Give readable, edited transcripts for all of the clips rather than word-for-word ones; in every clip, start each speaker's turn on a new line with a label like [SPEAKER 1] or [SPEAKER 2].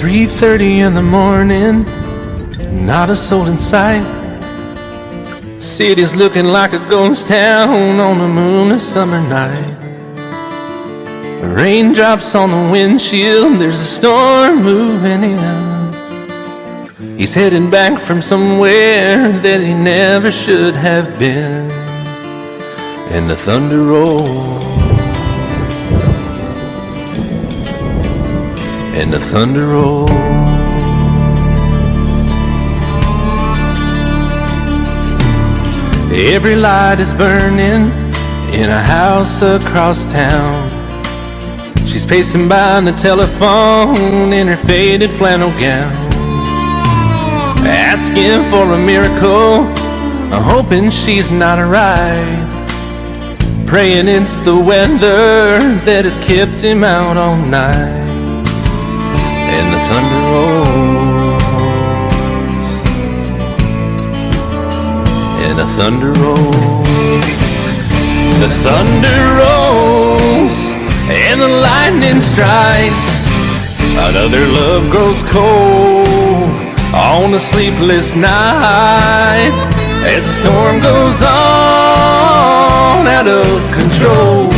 [SPEAKER 1] 3:30 in the morning, not a soul in sight. City's looking like a ghost town on a moonless summer night. Raindrops on the windshield, there's a storm moving in. He's heading back from somewhere that he never should have been. And the thunder rolls, and the thunder rolls. Every light is burning in a house across town. She's pacing by the telephone in her faded flannel gown, asking for a miracle, hoping she's not alright, praying it's the weather that has kept him out all night. And the thunder rolls, and the thunder rolls. The thunder rolls, and the lightning strikes. Another love grows cold on a sleepless night, as the storm goes on out of control.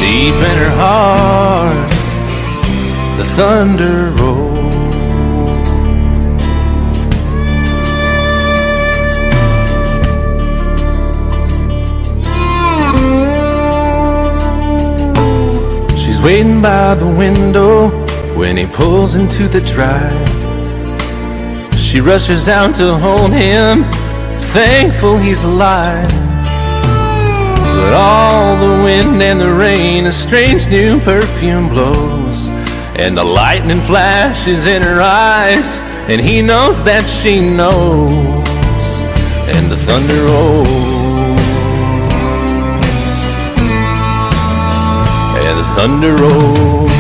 [SPEAKER 1] Deep in her heart, the thunder rolls. She's waiting by the window when he pulls into the drive. She rushes out to hold him, thankful he's alive. But all the wind and the rain, a strange new perfume blows, and the lightning flashes in her eyes, and he knows that she knows. And the thunder rolls, and the thunder rolls.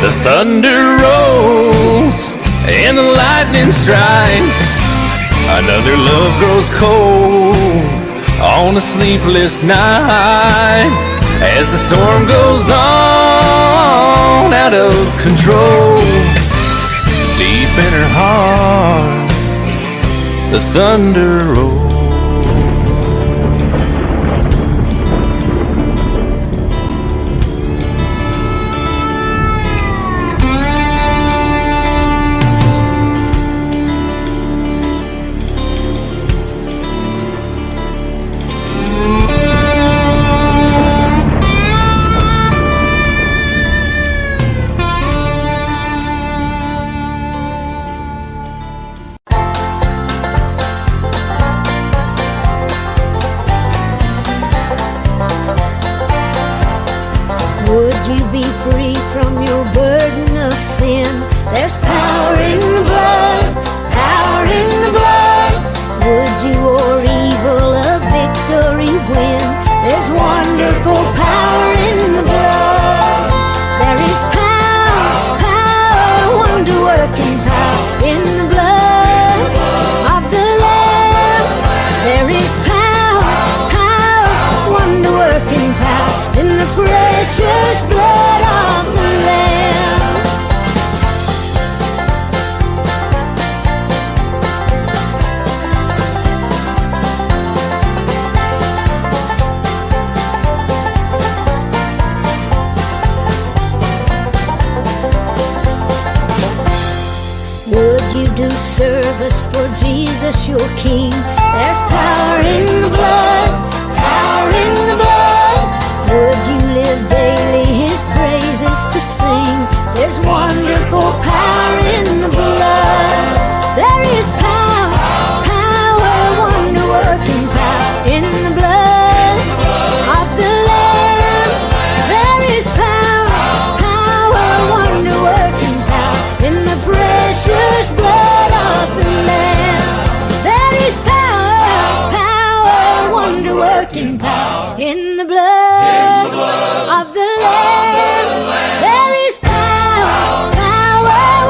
[SPEAKER 1] The thunder rolls, and the lightning strikes. Another love grows cold on a sleepless night, as the storm goes on out of control. Deep in her heart, the thunder rolls.
[SPEAKER 2] Would you be free from your burden of sin? There's power in the blood, power in the blood. Would you or evil a victory win? There's wonderful power in the blood. There is power, power, wonder-working power in the blood of the Lamb. There is power, power, wonder-working power in the precious blood of the Lamb. Would you do service for Jesus your King? There's power in the blood, power in the blood. Would you live daily his praises to sing? There's wonderful power in the blood. There is power, power, wonder-working power in the blood of the Lamb. There is power, power, wonder-working power in the precious blood of the Lamb. There is power, power, wonder-working power in the blood of the Lamb. There is power, power,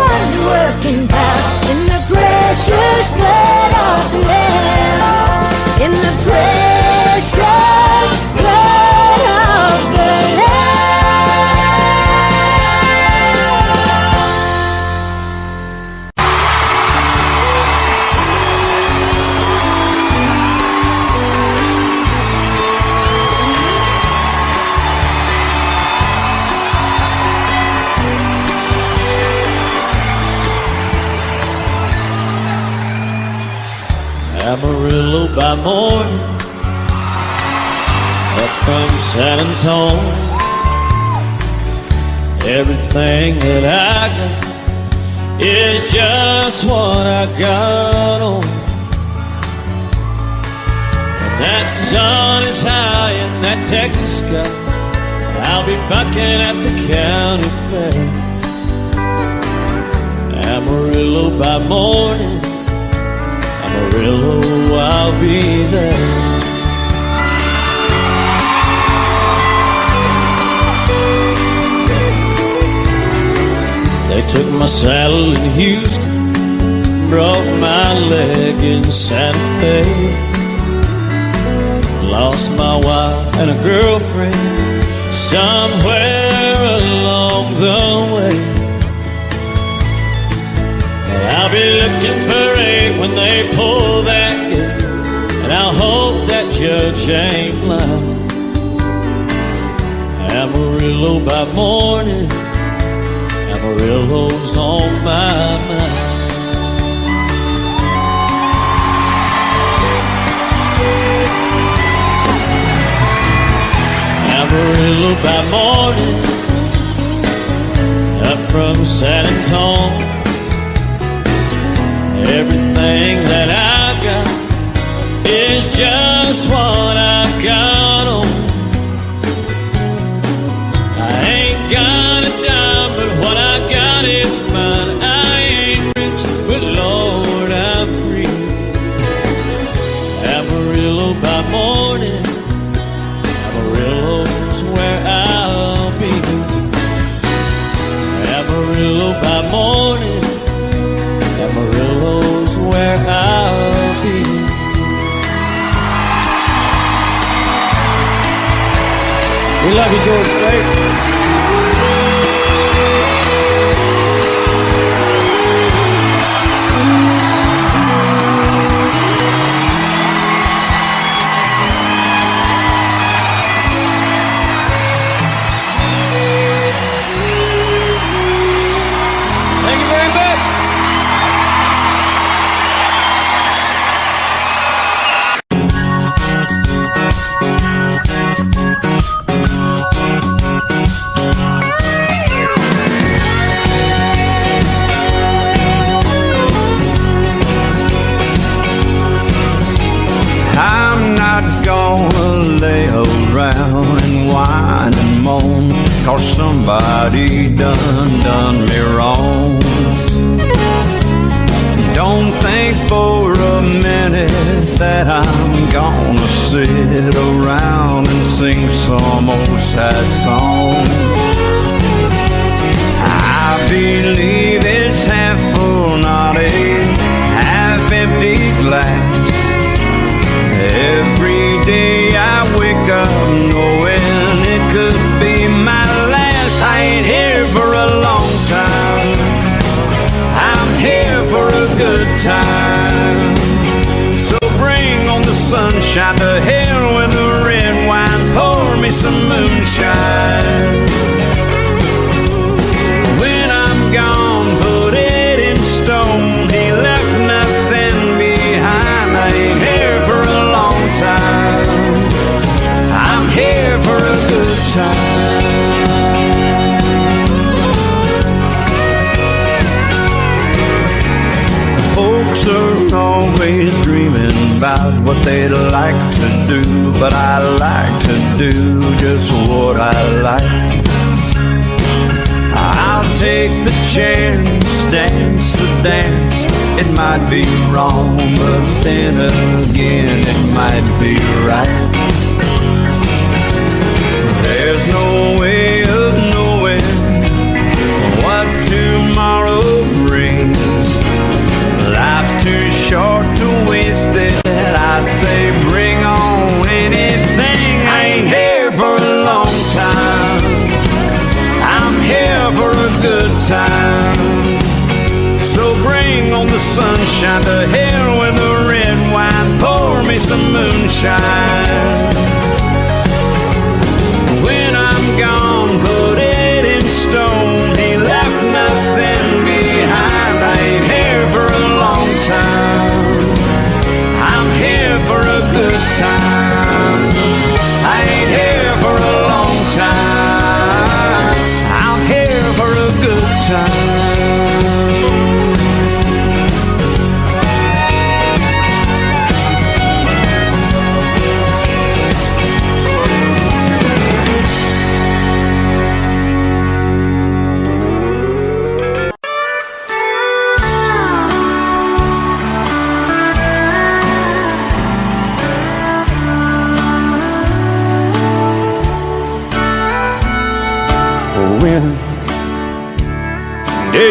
[SPEAKER 3] Amarillo by morning, up from San Antonio. Everything that I got is just what I got on. And that sun is high in that Texas sky. I'll be bucking at the county fair. Amarillo by morning, Amarillo, I'll be there. They took my saddle in Houston, broke my leg in Santa Fe. Lost my wife and a girlfriend somewhere along the way. But I'll be looking for eight when they pull that gate, and I'll hope that judge ain't lying. Amarillo by morning, Amarillo's on my mind. Amarillo by morning, up from San Antonio. Everything that I got is just what I've got on. I ain't got a dime, but what I got is mine. I ain't rich, but Lord, I'm free. Amarillo by morning, Amarillo's where I'll be. Amarillo by morning, Amarillo's where I'll be. We love you, George Strait. Thank you very much.
[SPEAKER 4] I'm not gonna lay around and whine and moan, 'cause somebody done me wrong. Don't think for a minute that I'm gonna sit around and sing some old sad song. I believe it's half full, not a half empty glass. Every day I wake up knowing it could be my last. I ain't here for a long time, I'm here for a good time. So bring on the sunshine, to hell with the red wine, pour me some moonshine. When I'm gone, put it in stone, he left nothing behind. I ain't here for a long time, I'm here for a good time. Folks are always dreaming about what they'd like to do, but I like to do just what I like. I'll take the chance, dance the dance. It might be wrong, but then again it might be right. There's no way of knowing what tomorrow brings. Life's too short to waste it. I say bring on anything. I ain't here for a long time, I'm here for a good time. So bring on the sunshine, to hell with the red wine, pour me some moonshine. When I'm gone, put it in stone, he left nothing behind. I ain't here for a long time, I'm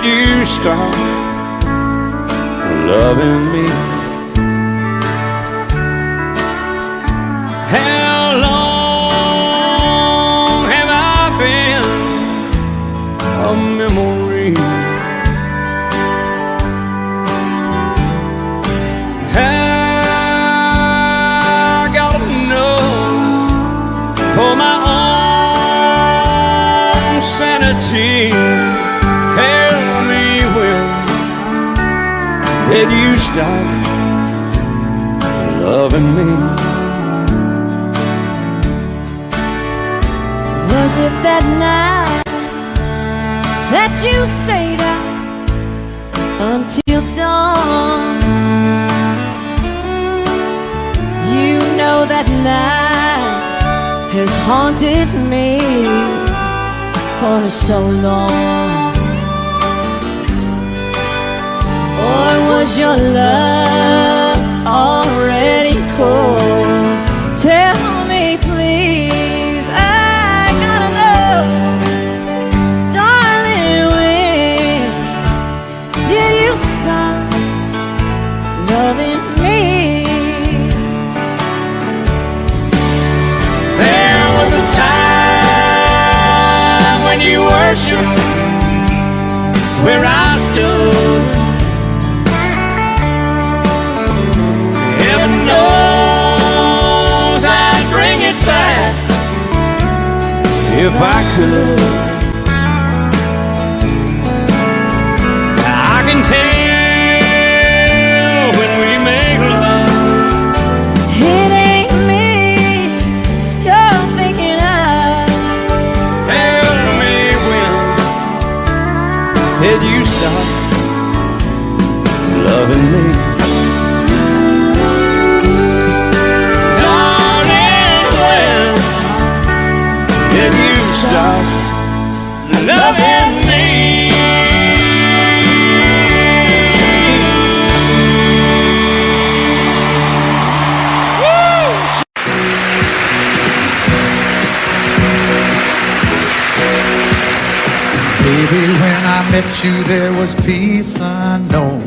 [SPEAKER 4] did you stop loving me? How long have I been a memory? I gotta know for my own sanity. Tell me, when did you stop loving me?
[SPEAKER 2] Was it that night that you stayed out until dawn? You know that night has haunted me for so long. Or was your love already cold? Tell me please, I gotta know. Darling, when did you stop loving me?
[SPEAKER 4] There was a time when you were sure where I stood. Heaven knows I'd bring it back if I could. I can tell when we make love,
[SPEAKER 2] It ain't me you're thinking of.
[SPEAKER 4] tell me, when did you stop loving me? Darling, when did you stop loving me?
[SPEAKER 5] Baby, when I met you, there was peace unknown.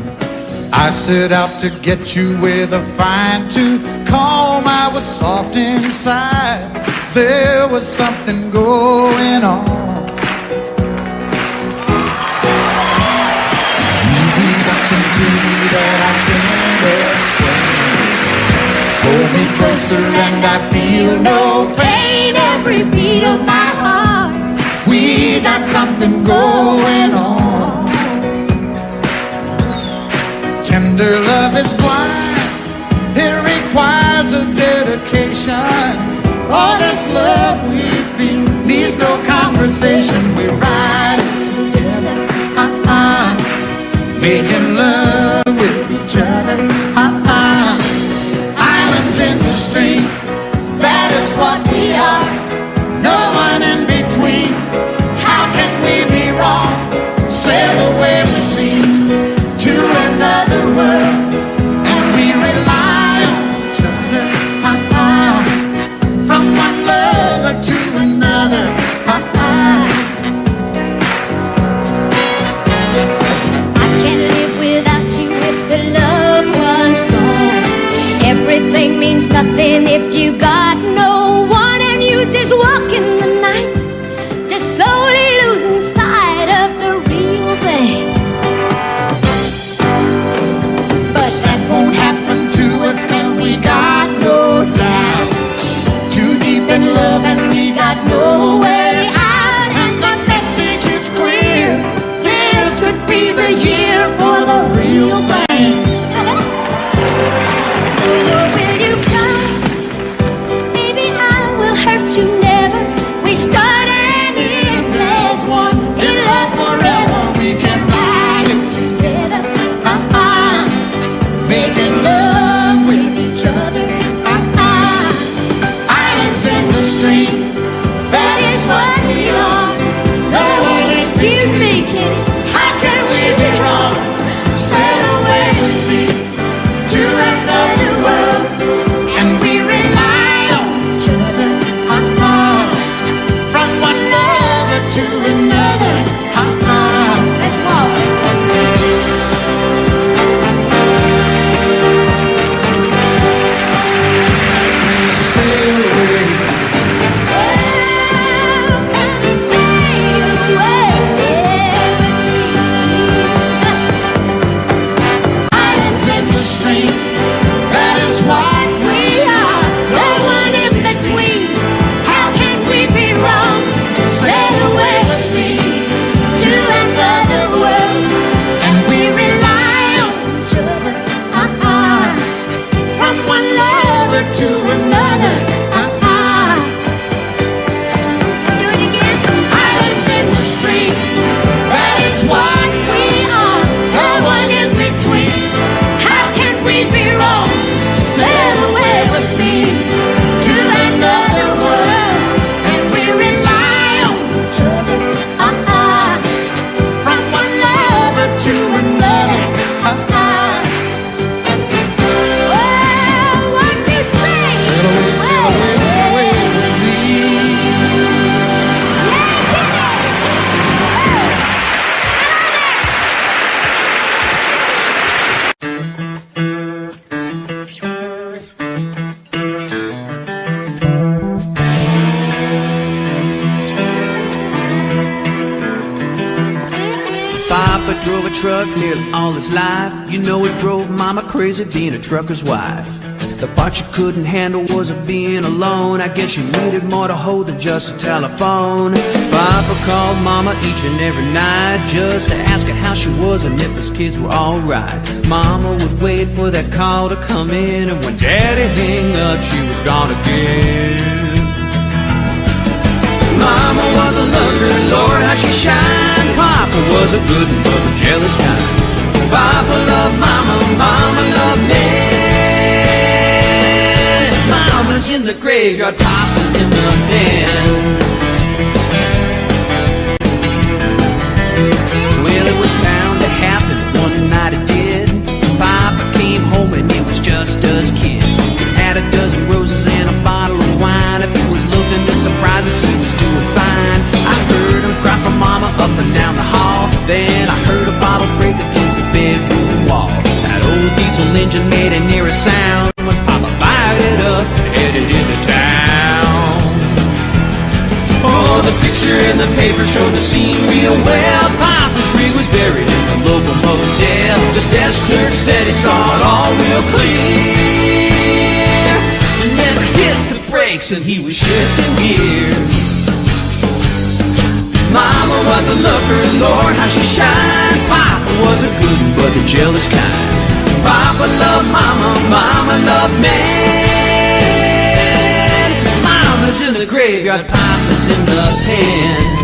[SPEAKER 5] I set out to get you with a fine tooth comb. I was soft inside. There was something going on. You do something to me that I can't explain. Hold me closer and I feel no pain. Every beat of my heart, we got something going on. Tender love is blind. It requires a dedication. All this love we feel needs no conversation. We ride it together, making love with each other, Islands in the stream, that is what we are. No one in between. How can we be wrong? Sail away with me to another world, and we rely on each other, from one lover to another.
[SPEAKER 2] I can't live without you if the love was gone. Everything means nothing if you got no one, and you just walk in the night, just slowly losing sight of the real thing.
[SPEAKER 5] But that won't happen to us, and we got no doubt. Too deep in love and we got no way out. And the message is clear. This could be the year for the real thing.
[SPEAKER 2] Will you cry? Baby, I will hurt you never. We start and end as one.
[SPEAKER 5] In love forever, we can ride it together, making love with each other, islands in the stream, that is what we are. No one is
[SPEAKER 2] Excuse me, kitty.
[SPEAKER 5] How can we be wrong? Sail away with me to another world, and we rely on each other, from one lover to another.
[SPEAKER 2] Let's walk.
[SPEAKER 6] truck nearly all his life. You know it drove Mama crazy being a trucker's wife. The part she couldn't handle was being alone. I guess she needed more to hold than just a telephone. Papa called Mama each and every night just to ask her how she was and if his kids were alright. Mama would wait for that call to come in, and when Daddy hung up, she was gone again. Mama was a looker, Lord, how she shined. Papa was a good one, but a jealous kind. Papa loved Mama, Mama loved me. Mama's in the graveyard, Papa's in the pen. Well, it was bound to happen, one night it did. Papa came home and it was just us kids. Had a dozen roses and a bottle of wine. If he was looking to surprise us, he was doing fine. I heard him cry for Mama up and down the hall. Then I heard a bottle break against the bedroom wall. That old diesel engine made an eerie sound when Papa fired it up and headed into town. Oh, the picture in the paper showed the scene real well. Papa's rig was buried in the local motel. The desk clerk said he saw it all real clear. He never hit the brakes and he was shifting gears. Mama was a looker, Lord, how she shined. Papa was a good one, but the jealous kind. Papa loved Mama, Mama loved me. Mama's in the graveyard, Papa's in the pen.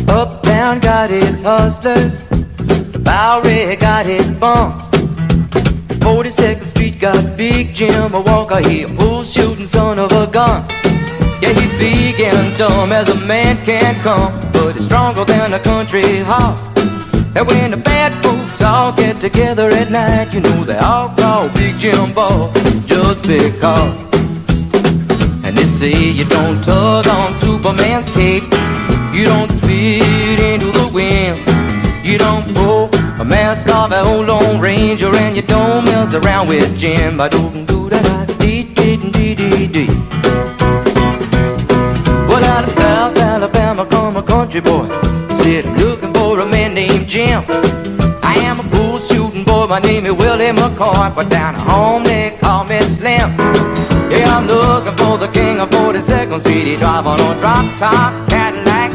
[SPEAKER 7] Uptown got its hustlers, the Bowery got its bumps. 42nd Street got Big Jim, a Walker, he a bull shooting son of a gun. Yeah, he big and dumb as a man can come, but he's stronger than a country horse. And when the bad folks all get together at night, you know they all call Big Jim boss just because. And they say you don't tug on Superman's cape, you don't spit into the wind, you don't pull a mask off an old Lone Ranger, and you don't mess around with Jim. Ba-do-do-da-da-dee-dee-dee-dee-dee. Well, out of South Alabama come a country boy. He said, I'm looking for a man named Jim. I am a bull shooting boy, my name is Willie McCoy, but down at home they call me Slim. Yeah, I'm looking for the king of 42nd Street. He drive on a drop-top Cadillac.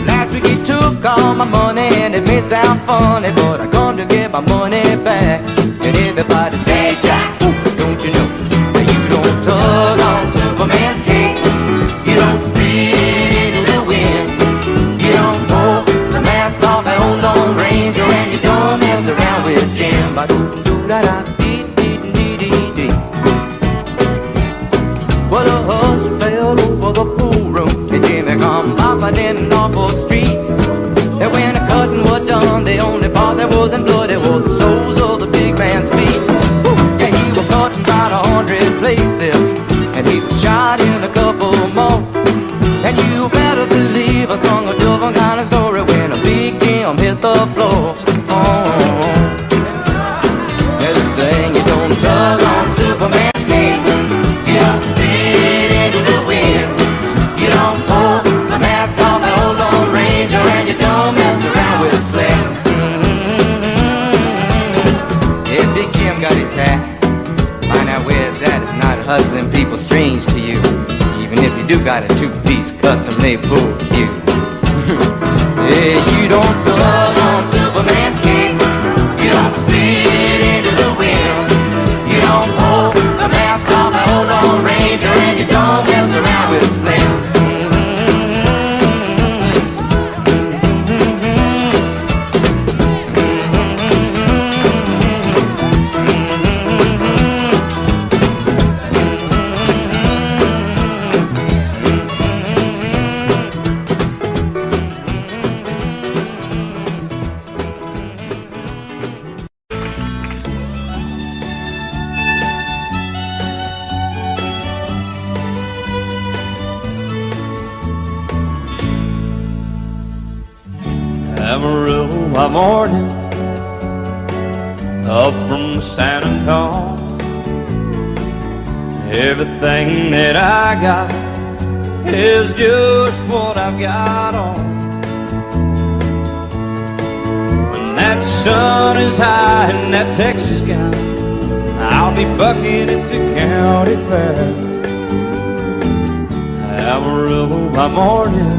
[SPEAKER 7] Last week he took all my money, and it may sound funny, but I come to get my money back. And everybody say, Jack, don't you know that you don't tug on Superman's cape, you don't spit into the wind, you don't pull the mask off an old Lone Ranger, and you don't mess around with Jim. Ba-do-do-da-da-dee-dee-dee-dee. Well, a hush fell over the rolling in an awful street. And when the cutting was done, the only part that wasn't bloody was the soles of the big man's feet. Yeah, he was cut in about 100 places, and he was shot in a couple more. And you better believe I sung a different kind of story when a big Jim hit the floor. Yeah, they saying you don't tug on Superman's cape, you don't spit into the wind, you don't pull the mask off an old Lone Ranger, and you don't mess around with Slim. Yeah, Big Jim got his hat. Find out where it's at. It's not hustling people strange to you, even if you do got a two-piece custom-made bull cue. Yeah, you don't tug on Superman's cape, you don't spit into the wind, you don't pull the mask off an old Lone Ranger, and you don't mess around with Slim.
[SPEAKER 3] Amarillo by morning, up from San Antonio. Everything that I got is just what I've got on. When that sun is high in that Texas sky, I'll be bucking into county fair. Amarillo by morning,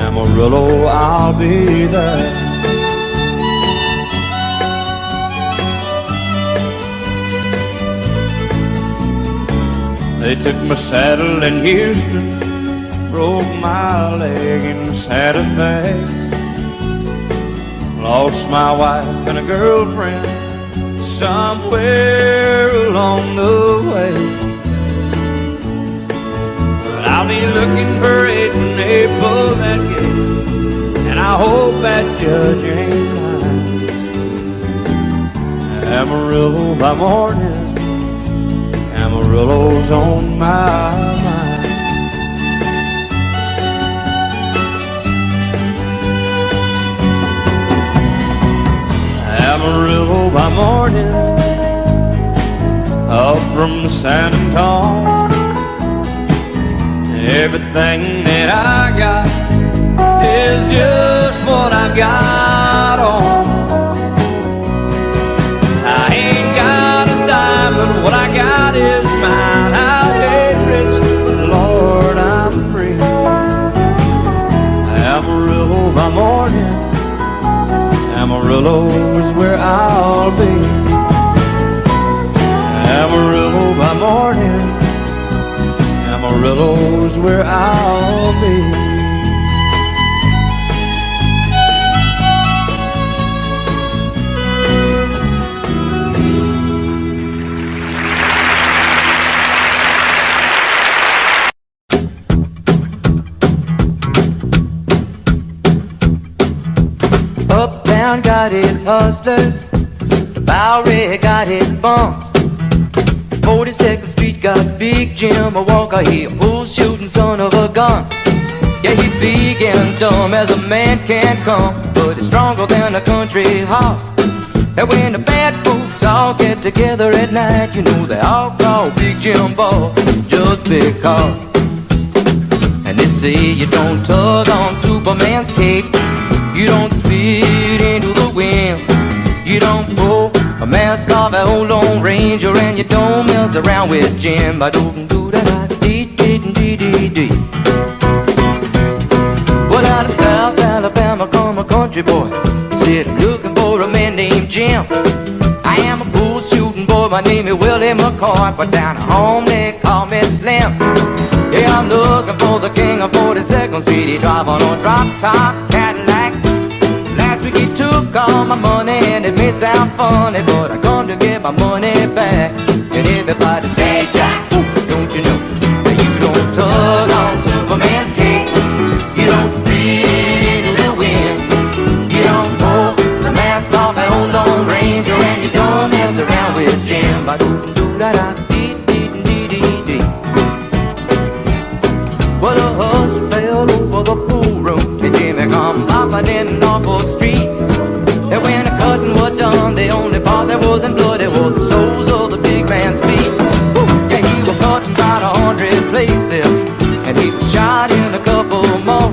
[SPEAKER 3] Amarillo, I'll be there. They took my saddle in Houston, broke my leg in Santa Fe, lost my wife and a girlfriend somewhere along the way. But I'll be looking for it when they pull that gate, and I hope that judge ain't lying. Amarillo by morning, Amarillo's on my mind. Amarillo by morning, up from San Antonio. Everything that I got is just what I've got on. I ain't got a dime, but what I got is mine. I ain't rich, but Lord, I'm free. Amarillo by morning, Amarillo is where I'll be. Amarillo by morning, Amarillo is where I'll be.
[SPEAKER 7] Uptown got its hustlers, the Bowery got its bums, 42nd Street got Big Jim, a walker, he a bull-shooting son of a gun. Yeah, he big and dumb as a man can come, but he's stronger than a country horse. And when the bad folks all get together at night, you know they all call Big Jim Boy just because. And they say you don't tug on Superman's cape, you don't spit into the wind, you don't pull a mask off an old Lone Ranger, and you don't mess around with Jim. Well, out of South Alabama come a country boy, said I'm looking for a man named Jim. I am a bull shooting boy, my name is Willie McCoy, but down at home they call me Slim. Yeah, I'm looking for the king of 42nd Street. He drive on a drop-top Cadillac. Last week he took all my money and it may sound funny, but I come to get my money back. And everybody say, Jack, don't you know that you don't tug on Superman's cape, coffin in Norfolk Street. And when the cutting was done, the only part that wasn't bloody was the soles of the big man's feet. And he was cut in about 100 places, and he was shot in a couple more.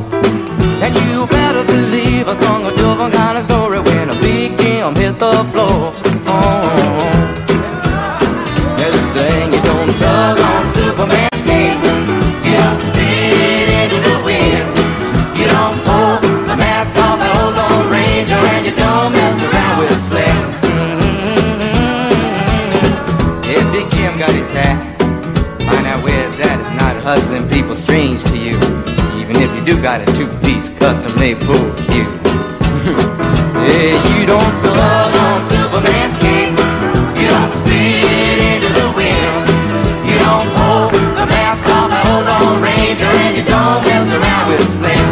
[SPEAKER 7] And you better believe I sung a different kind of story when a big Jim hit the floor. There's a saying, you don't tug on Superman's cape, you don't spit into the wind, you don't pull the mask off and hold on Ranger, and you don't mess around with Slim. If Big Jim got his hat, find out where it's at. It's not hustling people strange to you, even if you do got a two-piece custom-made pool cue. Yeah, you don't tug on Superman's cape, you don't spit into the wind, you don't pull the mask off and hold on Ranger, and you don't mess around with Slim.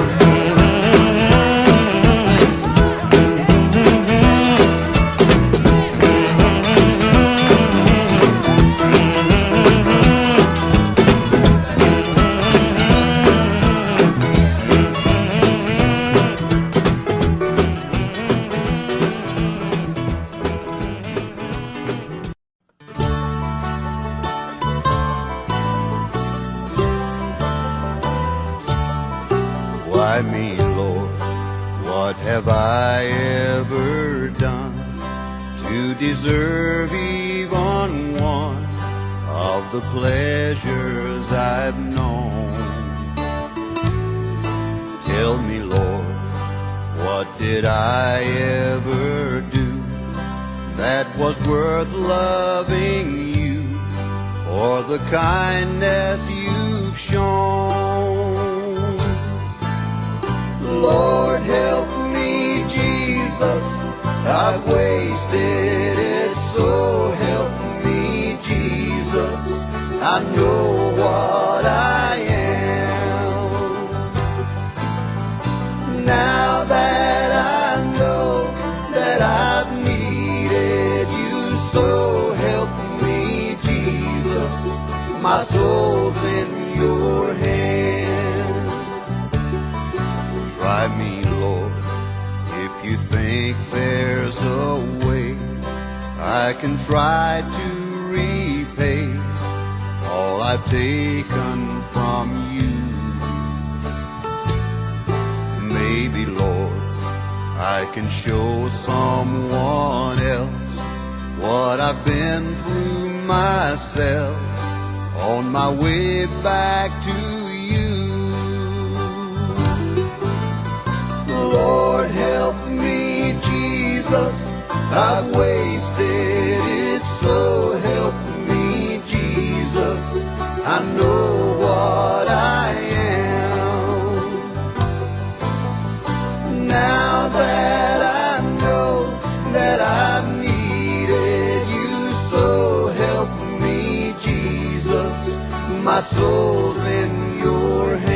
[SPEAKER 8] Why me, Lord? What have I ever done to deserve even one of the pleasures I've known? Tell me, Lord, what did I ever do that was worth loving you for the kindness you've shown? Lord, help me, Jesus, I've wasted it, so help me, Jesus, I know what I am. Now that I know that I've needed you, so help me, Jesus, my soul's in your hand. Try me, Lord, if you think there's a way I can try to repay all I've taken from you. Maybe, Lord, I can show someone else what I've been through myself on my way back to you. Lord, help me, Jesus, I've wasted it, so help me, Jesus, I know what I am. Now that I know that I've needed you, so help me, Jesus, my soul's in your hand.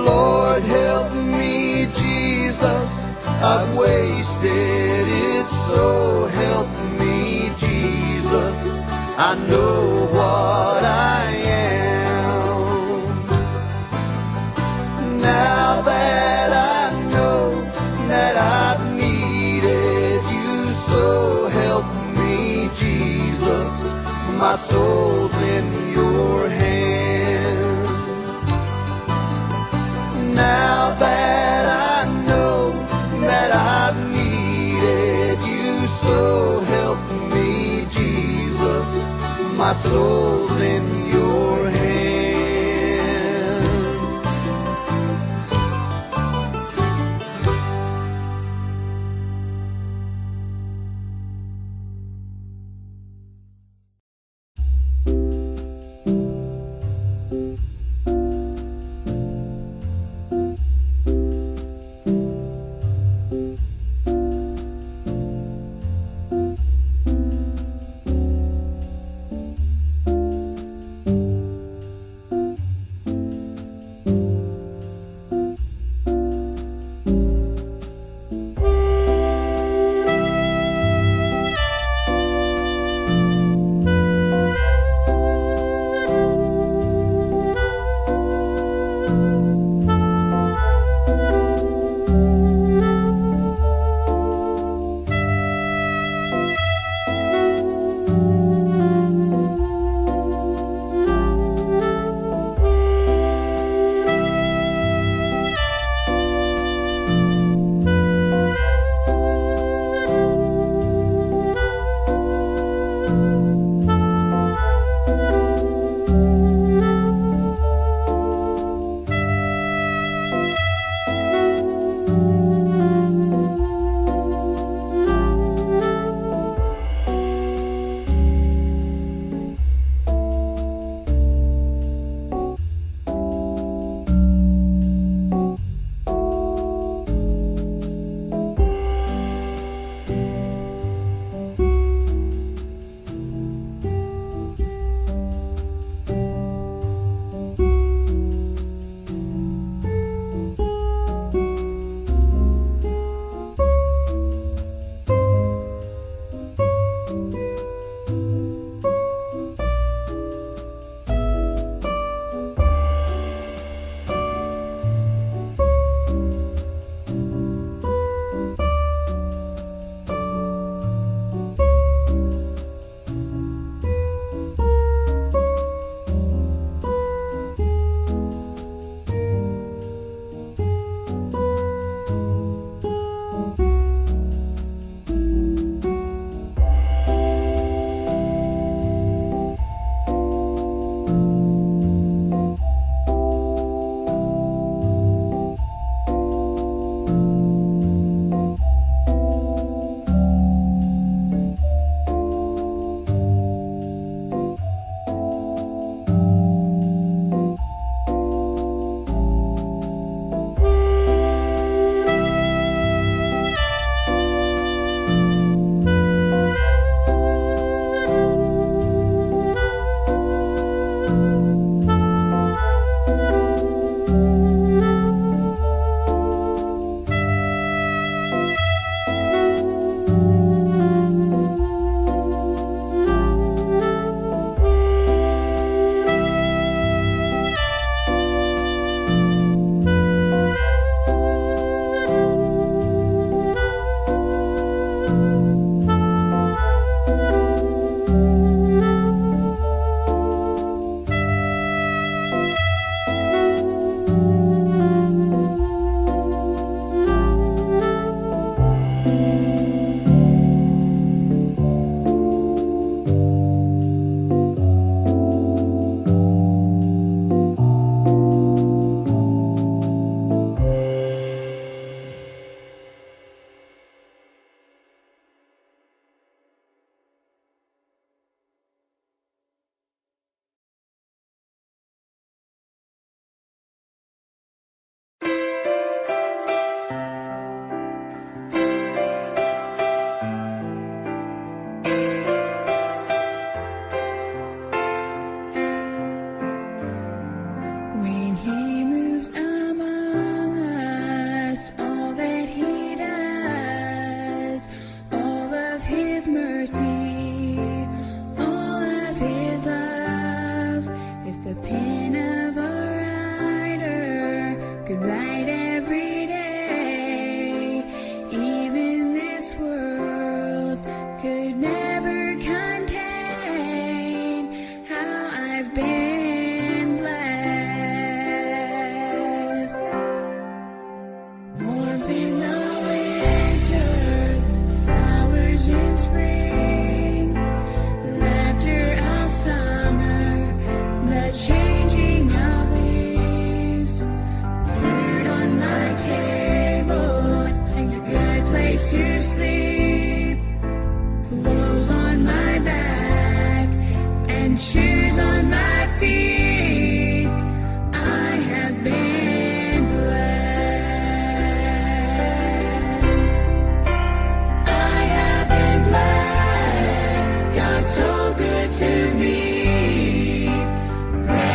[SPEAKER 8] Lord, help me, Jesus, I've wasted it, so help me, Jesus, I know what I am. Now that I know that I've needed you, so help me, Jesus, my soul's in your hand. Now that I know that I've needed you, so help me, Jesus, my soul's in your hand.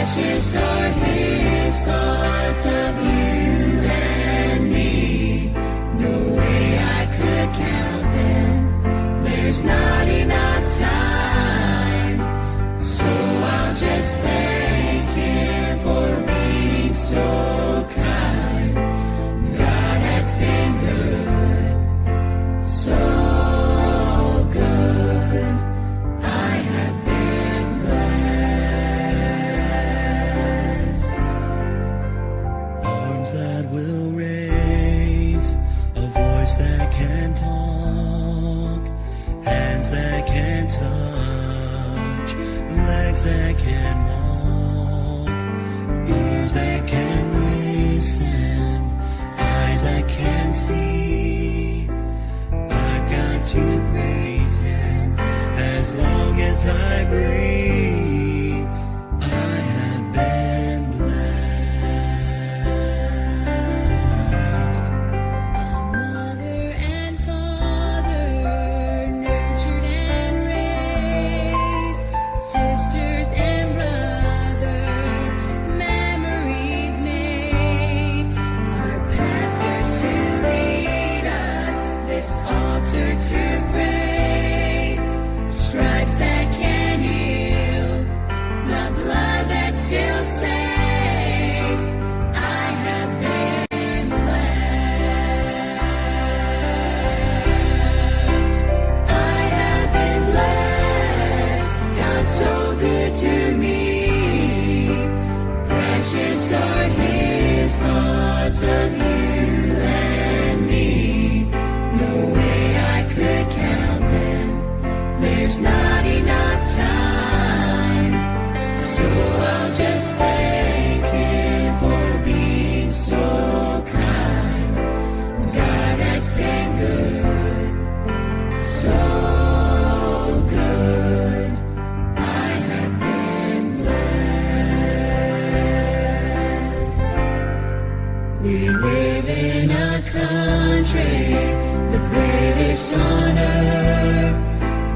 [SPEAKER 2] Precious are his thoughts of you and me. No way I could count them. There's not enough time. So I'll just thank him for being so kind. God has been good, so good. I have been blessed.
[SPEAKER 9] Arms that will raise, a voice that can talk, hands that can touch, legs that can walk, ears that can listen, eyes that can see. I've got to praise him as long as I breathe. I have been blessed.
[SPEAKER 2] A mother and father nurtured and raised, sisters and brother memories made, our pastor to lead us, this altar to pray, stripes that can heal, the blood that still saves. I have been blessed. I have been blessed. God's so good to me. Precious are his thoughts of you and me. No way I could count them. There's not enough time. So I'll just thank him for being so kind. God has been good, so good. I have been blessed. We live in a country, the greatest on earth,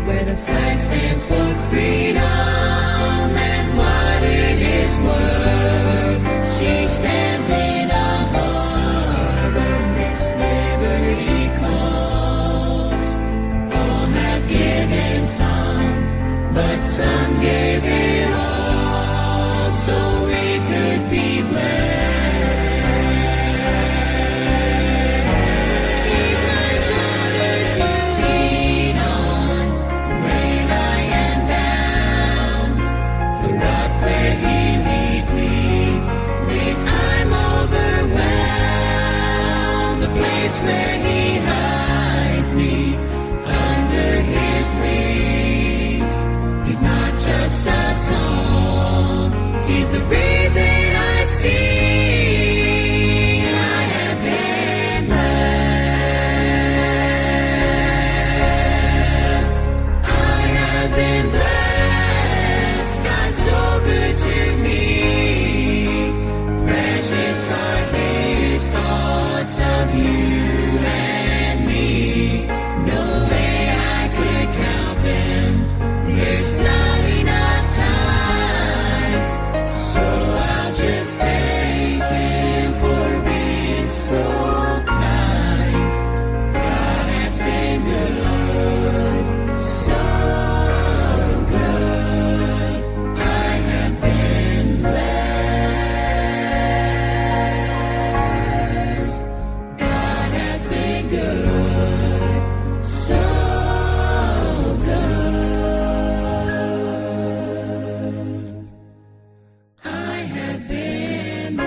[SPEAKER 2] where the flag stands for freedom and what it is worth. She stands in a harbor, Miss Liberty calls. All have given some, but some gave it all, so we could be blessed. He's my shoulder to lean on when I am down, the rock where he leads me when I'm overwhelmed, the place where he hides me under his wings. He's not just a song, he's the reason I sing. I have been blessed. I have been blessed. God's so good to me. Precious are his thoughts of you and me. No way I could count them. There's not enough time. So I'll just thank him for being so kind. God has been good, so good. I have been blessed. God has been good, so good. I have been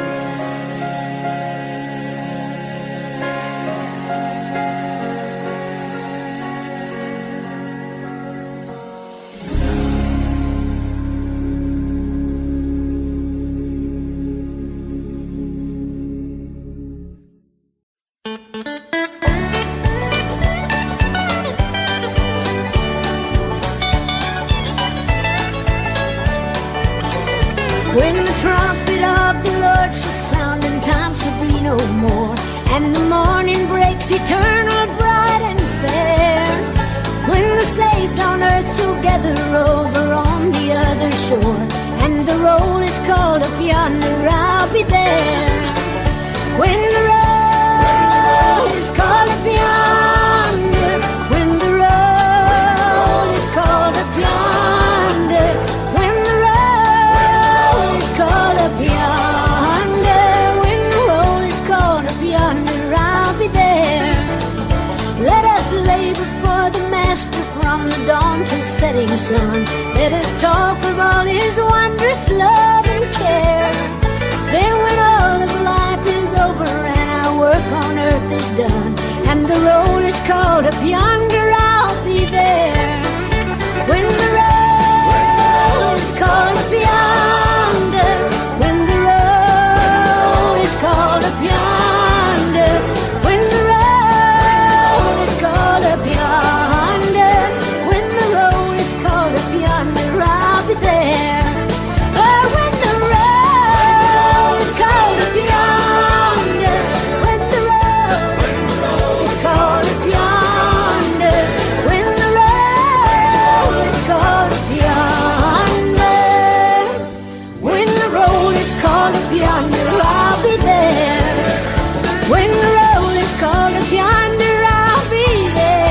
[SPEAKER 2] When the trumpet of the Lord shall sound and time shall be no more, and the morning breaks eternal, bright and fair, when the saved on earth shall gather over on the other shore, and the roll is called yonder, I'll be there. When the road is called up yonder, when the road is called up yonder, when the road is called up yonder, when the road is called up yonder, I'll be there. Let us labor for the Master from the dawn to setting sun. Let us talk of all His wondrous love and care. Then when all of life is over and our work on earth is done, and the road is called up yonder, I'll be there. When the road is called up yonder, when the road is called up yonder, when the road is called up yonder, when the road is called up yonder, I'll be there. Oh, when the road is called up yonder, when the road is called up yonder, when the road is called up yonder, when the road is called up yonder, I'll be there. When the road is called up yonder, I'll be there.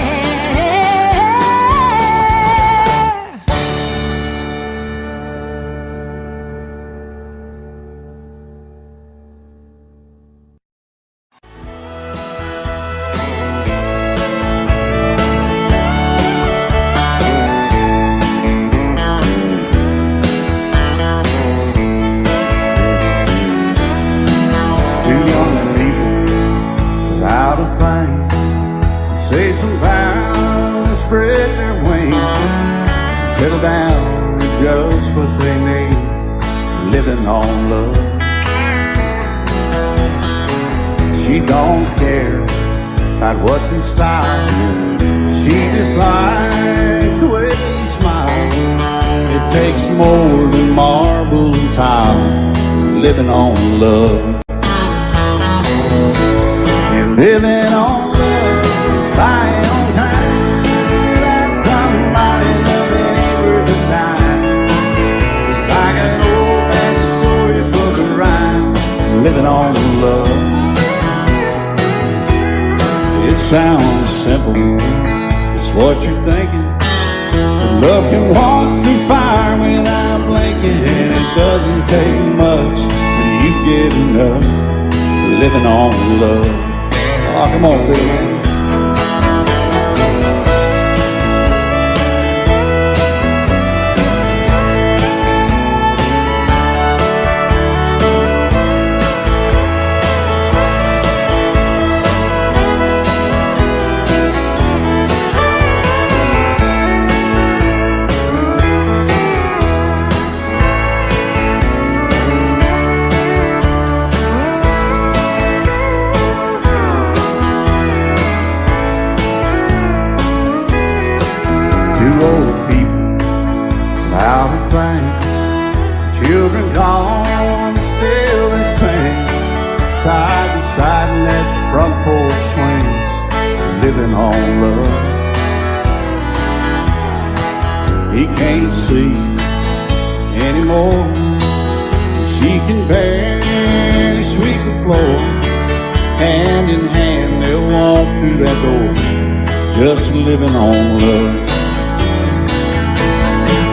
[SPEAKER 4] Two young people without a thing, say some vows, spread their wings, settle down to just what they need, living on love. She don't care about what's in style, she just likes the way he smiles. It takes more than marble and tile, living on love. You're living on love, buying on time, without somebody loving ain't worth a dime. It's like an old-fashioned storybook of rhyme, living on love. It sounds simple, it's what you're thinking, but love can walk through fire without blinking, and it doesn't take much when you get enough, living on love. Oh, come on, Phil, man. Two old people without a thing, children gone, still they sing, side by side in that front porch swing, living on love. He can't see anymore, she can barely sweep the floor. Hand in hand they'll walk through that door, just living on love.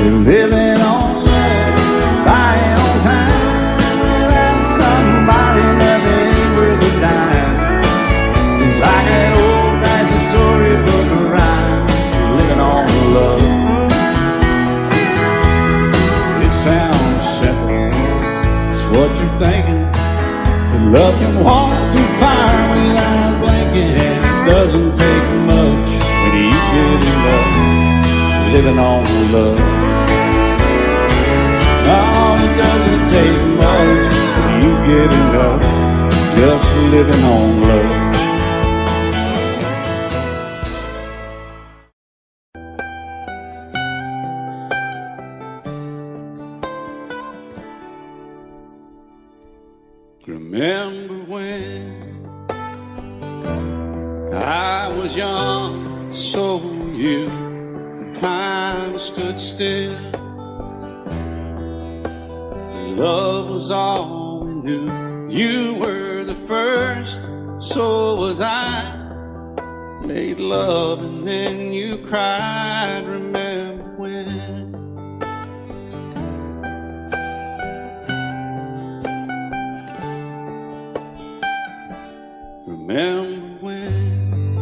[SPEAKER 4] We're living on love, buying on time, without somebody loving ain't worth a dime. It's like an old-fashioned storybook of rhyme, living on love. It sounds simple, it's what you're thinking, but love can walk through fire without blinking, and it doesn't take much when you get enough, living on love. Oh, it doesn't take much when you get enough, just living on love. Remember when I was young, so were you, time stood still.
[SPEAKER 3] love was all we knew. You were the first, so was I. Made love and then you cried. Remember when? Remember when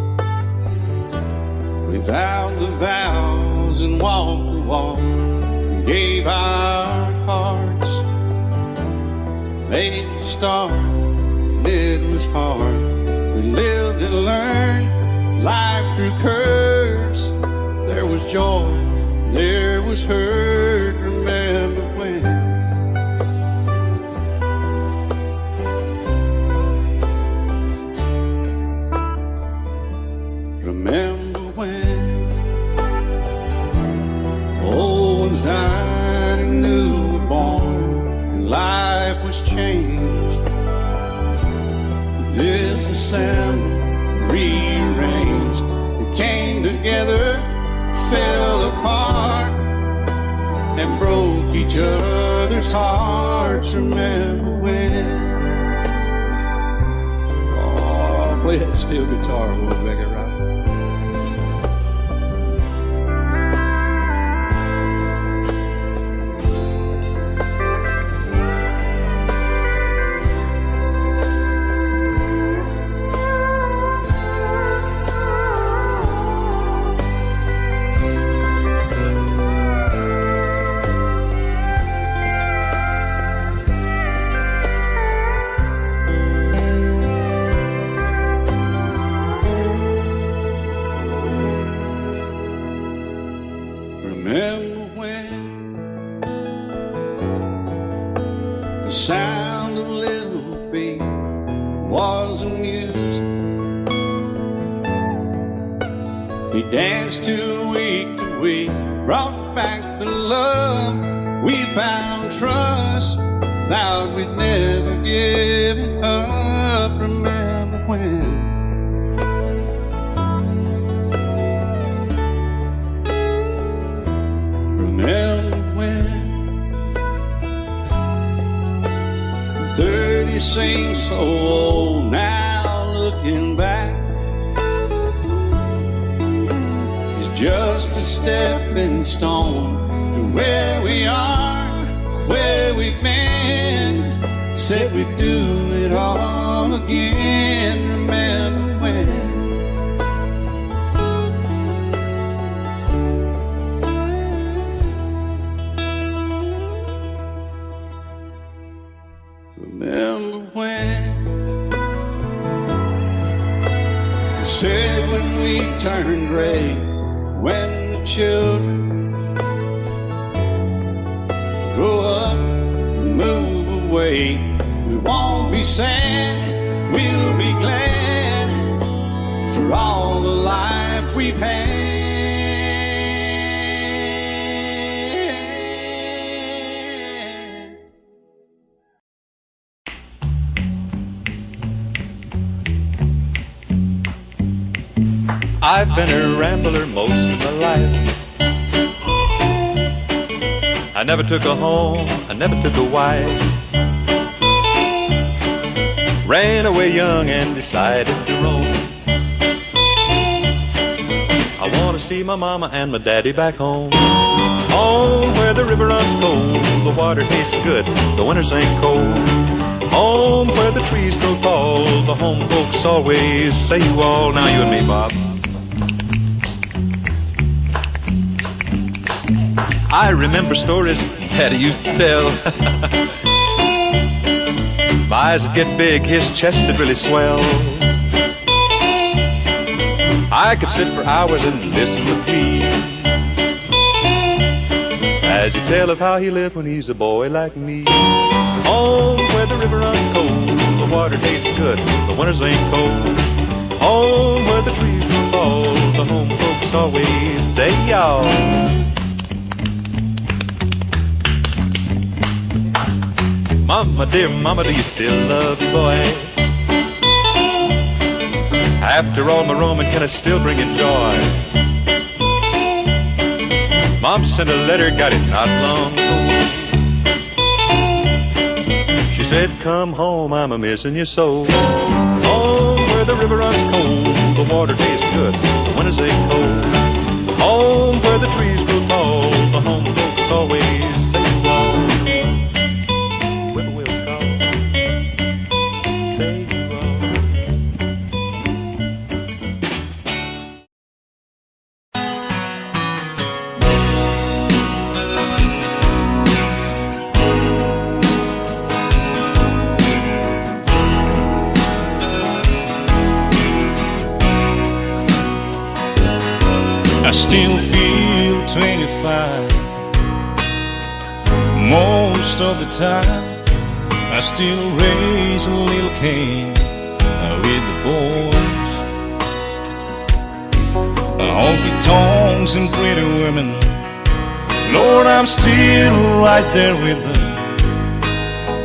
[SPEAKER 3] we vowed the vows and walked the walk, and gave our hearts, made the start, and it was hard. We lived and learned life through curves. There was joy, there was hurt. Remember when? Remember when old ones died and new were born, and life was changed, disassembled, rearranged. We came together, fell apart, and broke each other's hearts. Remember when? Oh, play that steel guitar, we'll make it right. Remember when the sound of little feet was amused? We danced to week, brought back the love. We found trust, vowed we'd never give it up. Remember when? Remember when 30 seems so old now, looking back. It's just a stepping stone to where we are, where we've been. Said we'd do it all again. Remember when? Remember when? Said when we turned gray, when the children grow up and move away, we won't be sad, we'll be glad for all the life we've had.
[SPEAKER 10] I've been a rambler most of my life. I never took a home, I never took a wife. Ran away young and decided to roam. I want to see my mama and my daddy back home. Home where the river runs cold, the water tastes good, the winters ain't cold. Home where the trees grow tall, the home folks always say you all. Now you and me, Bob. I remember stories Daddy used to tell. My eyes would get big, his chest would really swell. I could sit for hours and listen with glee as he tell of how he lived when he's a boy like me. Home where the river runs cold, the water tastes good, the winters ain't cold. Home where the trees grow tall, the home folks always say y'all. Mama, dear mama, do you still love your boy? After all my roaming, can I still bring you joy? Mom sent a letter, got it not long ago. said, come home, I'm a-missing you so. Home where the river runs cold, the water tastes good, the winters ain't cold. Home where the trees grow tall, the home folks always say you all. Whippoorwills call, say you all.
[SPEAKER 11] I still feel 25 most of the time. I still raise a little Cain with the boys. Honky tonks and pretty women, Lord, I'm still right there with them,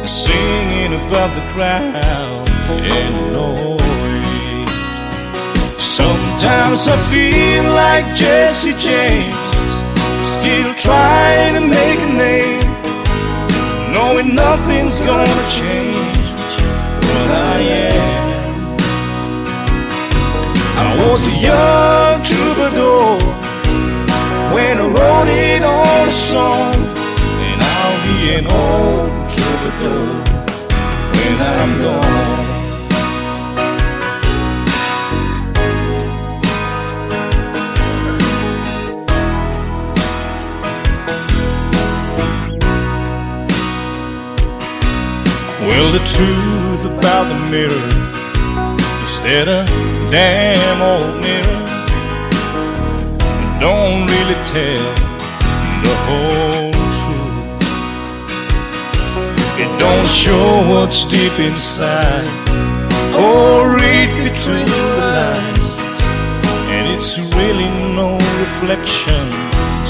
[SPEAKER 11] singing about the crowd and noise. Sometimes I feel like Jesse James, still trying to make a name, knowing nothing's gonna change what I am. I was a young troubadour when I wrote it on a song, and I'll be an old troubadour when I'm gone. Well, the truth about the mirror is that a damn old mirror don't really tell the whole truth. It don't show what's deep inside or read between the lines, and it's really no reflection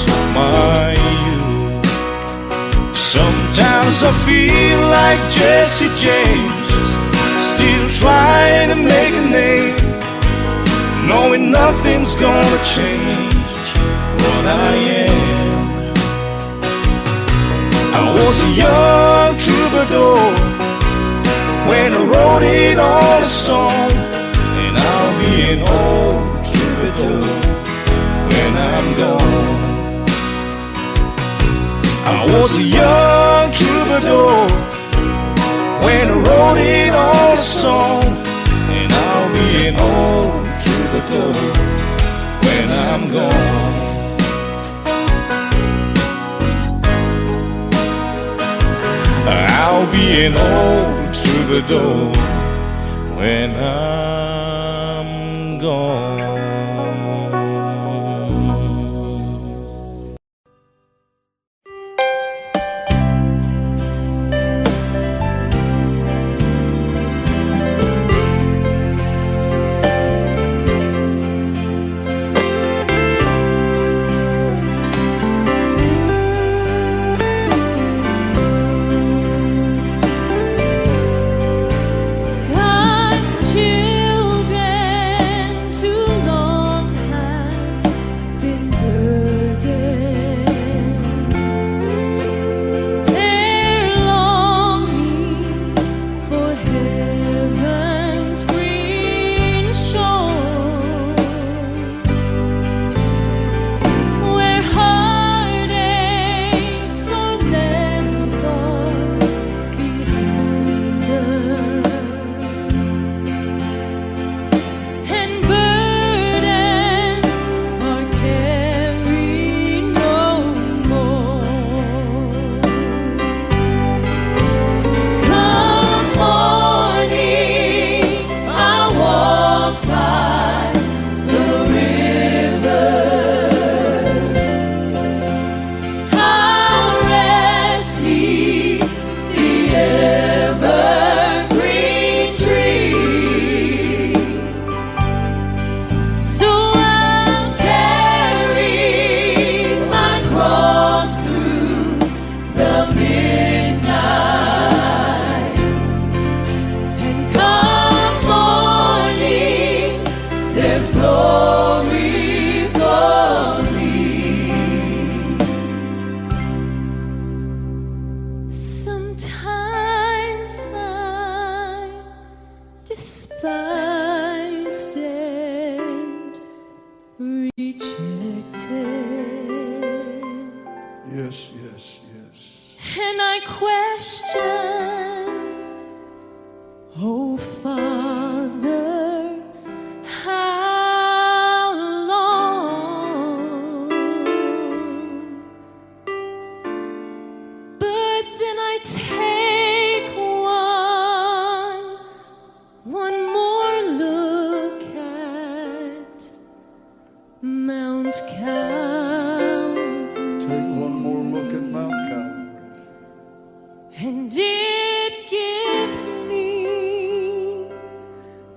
[SPEAKER 11] of my youth. Sometimes I feel like Jesse James, still trying to make a name, knowing nothing's gonna change what I am. I was a young troubadour when I wrote it on a song, and I'll be an old troubadour when I'm gone. I was a young troubadour when I wrote it on a song, and I'll be an old troubadour when I'm gone. I'll be an old troubadour when I'm gone.
[SPEAKER 2] God's children to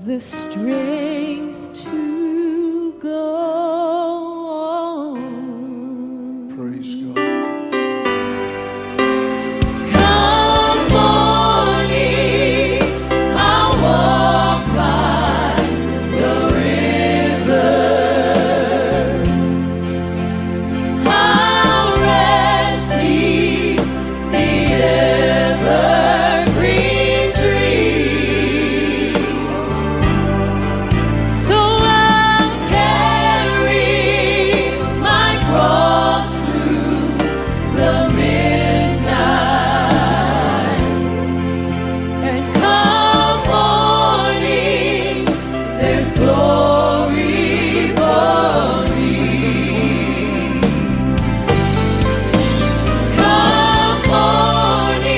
[SPEAKER 2] the strength to go on.
[SPEAKER 3] Praise God.
[SPEAKER 2] Come morning, I'll walk by the river. I'll rest beneath the evergreen tree. So I'll carry my cross through the midnight. And come morning, there's glory for me. Come morning,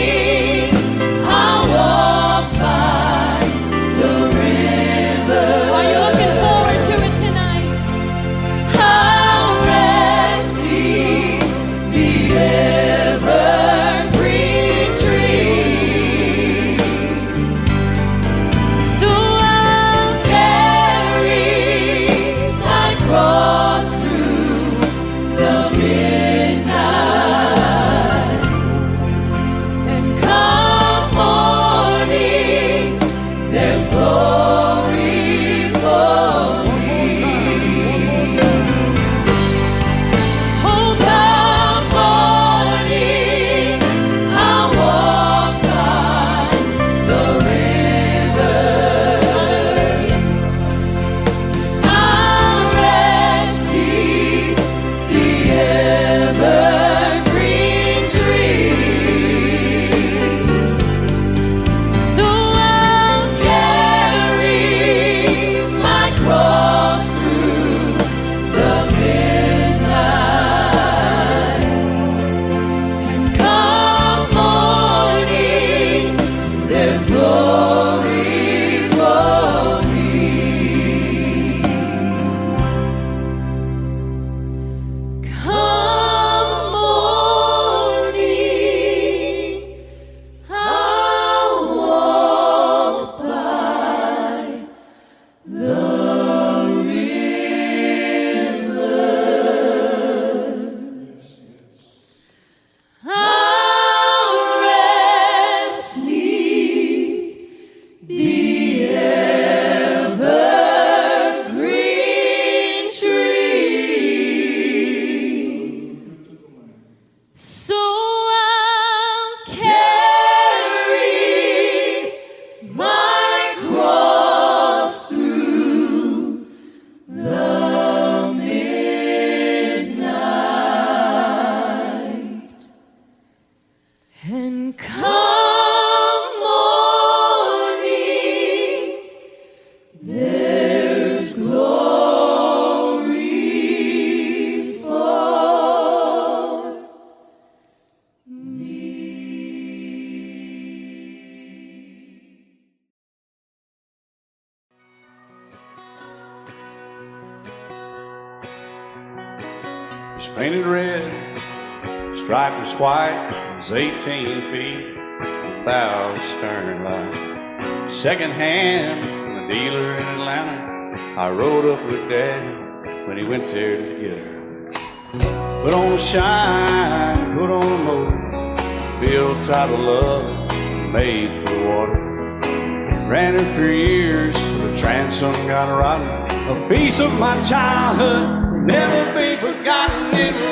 [SPEAKER 2] I'll walk by the river. Are you looking forward to it tonight? I'll rest beneath the evergreen tree. So I'll carry my cross through the midnight. And come morning, there's glory for me. Oh, come morning, I'll walk by the river. I'll rest beneath the evergreen tree. So I'll carry my cross through the midnight. And come morning, there's glory for me. Come morning, I'll walk by the river. I'll rest beneath the evergreen tree. So I'll carry my cross through the midnight. And come morning, there's glory for me.
[SPEAKER 3] It's painted red, stripe was white, it was 18 feet, bow stern line. Second hand from a dealer in Atlanta. I rode up with Daddy when he went there to get her. Put on a shine, put on a motor, built out of love, made for the water. Ran her for years, the transom got rotten. A piece of my childhood will never be forgotten. It's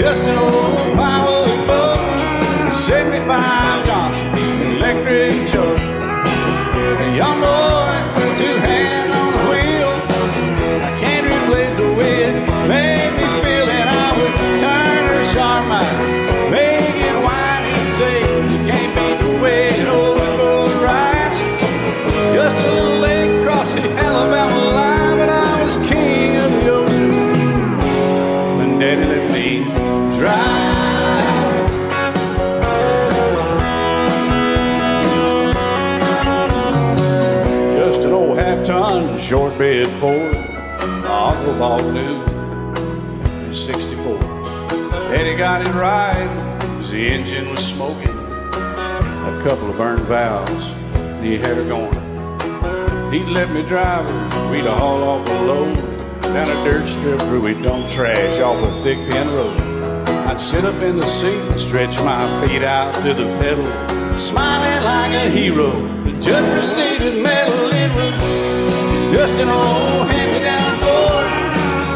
[SPEAKER 3] just an old firewood boat, 75 Johnson, electric choke. A young boy with two hands on the wheel. I can't replace the way it made me feel that I would turn her sharp mind, make it whine and say, you can't beat the way an old boat rides. Just a little lake across the Alabama line, but I was king of the ocean when Daddy let me drive. Just an old half-ton short bed Ford, my uncle bought new in '64. Daddy got it right, 'cause the engine was smoking, a couple of burned valves, and he had her going. He'd let me drive her, we'd haul off a load down a dirt strip where we dump trash off a thick pin road. I'd sit up in the seat and stretch my feet out to the pedals, smiling like a hero. The judge proceeded metal, it was just an old hand-me-down Ford,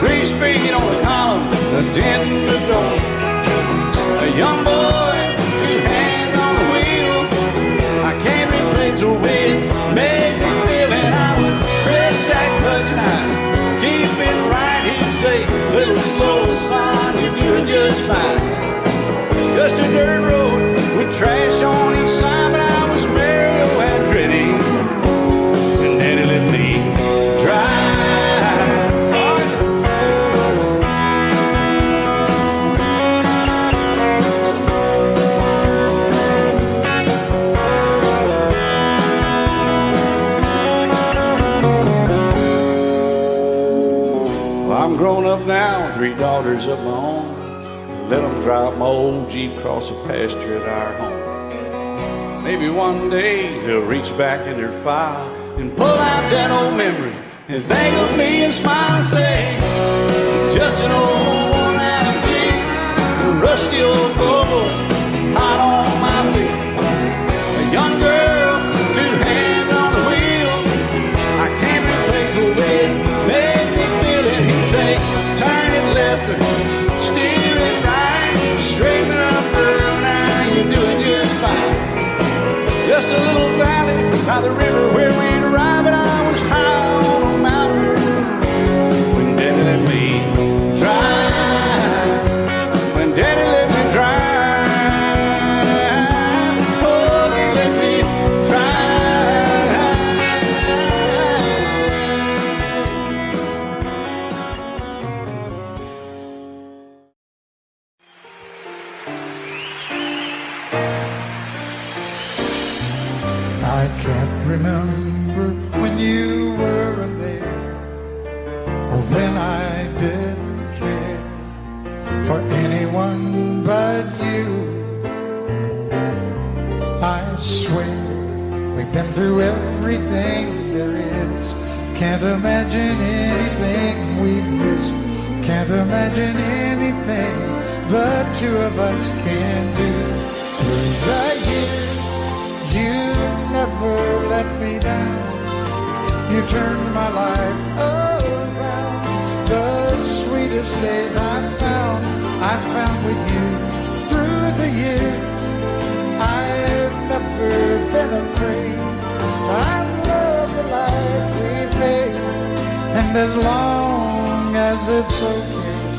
[SPEAKER 3] grease speed on the column, a dent in the door. A young boy, two hands on the wheel, I can't replace the way it made me feel. And I would press that clutch and I'd keep it right. He'd say, little slow, son, you're doing just fine. Just a dirt road with trash on each side, but I was Mario Andretti, and Daddy let me drive. I'm grown up now, 3 daughters of my own. Let them drive my old Jeep across the pasture at our home. Maybe one day they'll reach back in their file and pull out that old memory and think of me and smile and say, just an old worn-out Jeep, a rusty old Volvo, hot on my feet. A young girl, 2 hands on the wheel, I can't replace the way it made me feel. And he'd say, turn it left or steer it right, straighten up, girl, now you're doing just fine. Just a little valley by the river where we'd arrive, and I was high on a mountain when Daddy let me drive. When Daddy let me drive, oh, he let me
[SPEAKER 5] I can't remember when you weren't there, or when I didn't care for anyone but you. I swear we've been through everything there is. Can't imagine anything we've missed. Can't imagine anything the two of us can do. Through the years you never let me down. You turned my life around. The sweetest days I found with you. Through the years I've never been afraid. I love the life we made, and as long as it's okay,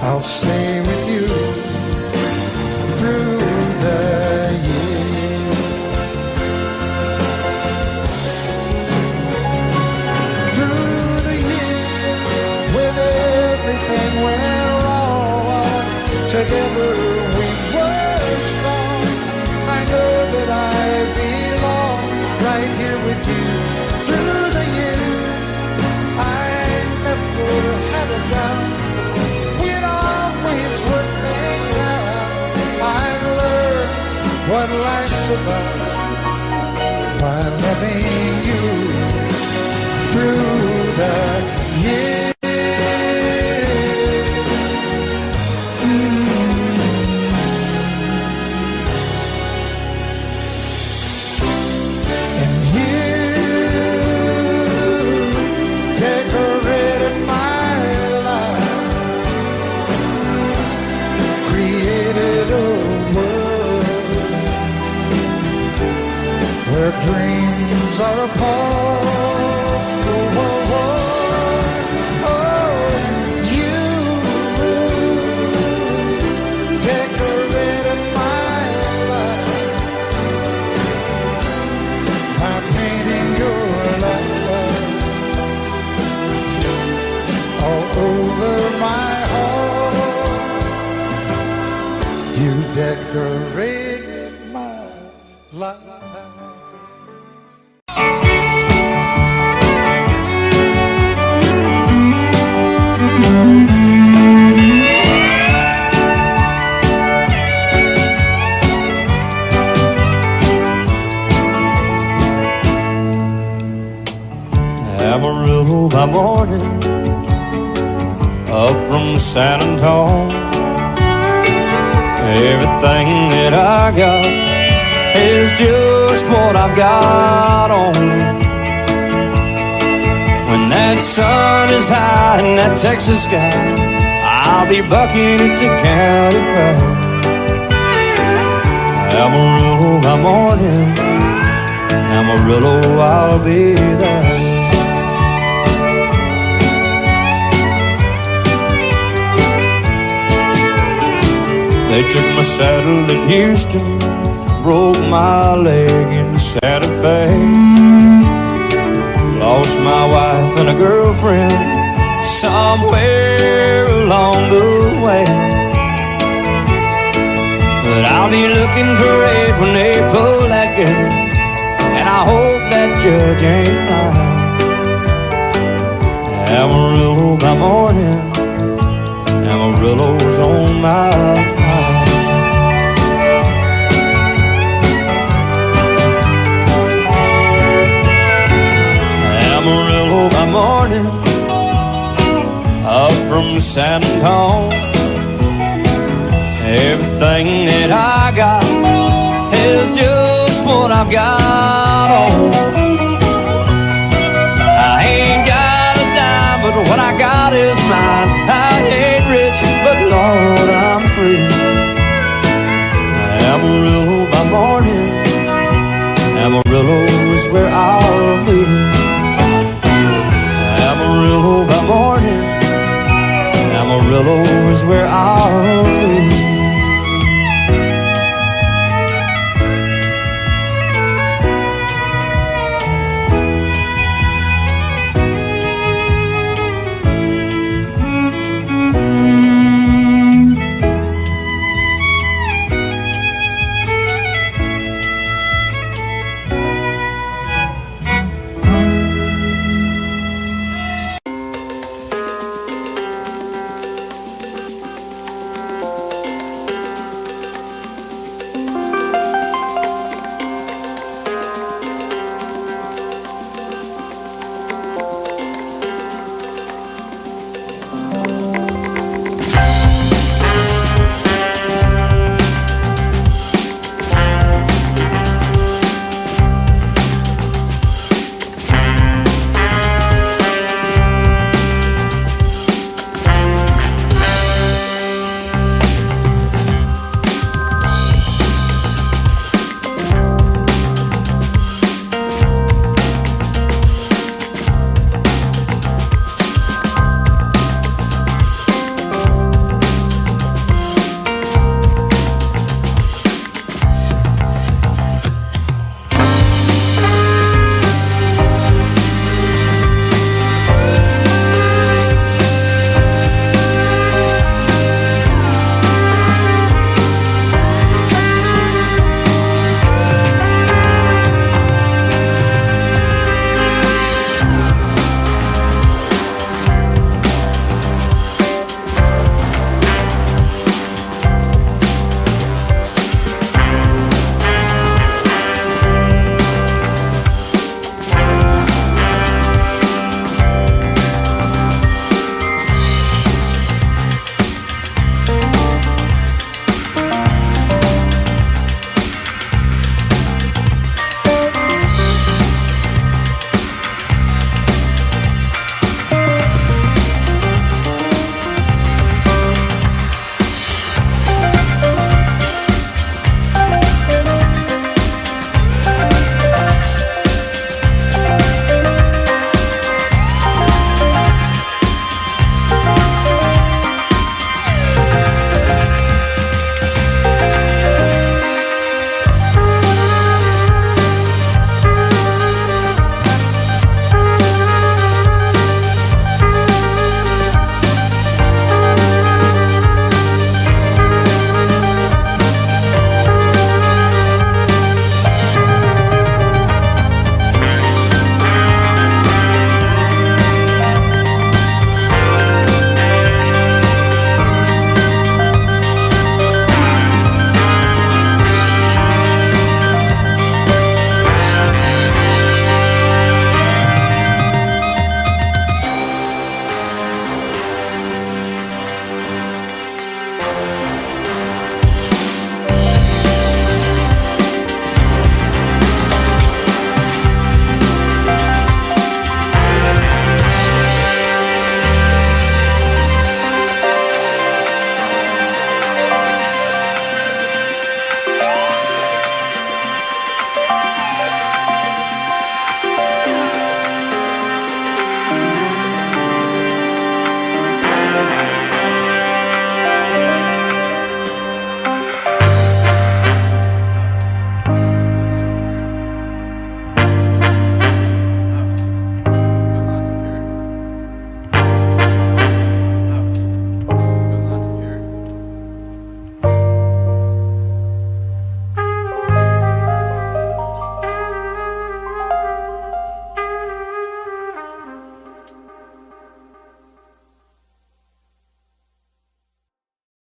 [SPEAKER 5] I'll stay with you through the years. Through the years, when everything went wrong, together we were strong. I know that I belong right here with you. Through the years, I never had a doubt. We'd always work things out. I've learned what life's about by loving you through the years. And you decorated my life, created a world where dreams are apart. Oh, you decorated my life by painting your love all over my heart. You decorated my life.
[SPEAKER 11] by morning, up from San Antonio. Everything that I got is just what I've got on. When that sun is high in that Texas sky, I'll be bucking at the county fair. Amarillo by morning, Amarillo, I'll be there. They took my saddle in Houston, broke my leg in Santa Fe. Lost my wife and a girlfriend somewhere along the way. But I'll be looking great when they pull that gate, and I hope that judge ain't lying. Amarillo by morning, Amarillo's on my mind. Amarillo by morning, up from San Antonio. Everything that I got is just what I've got on.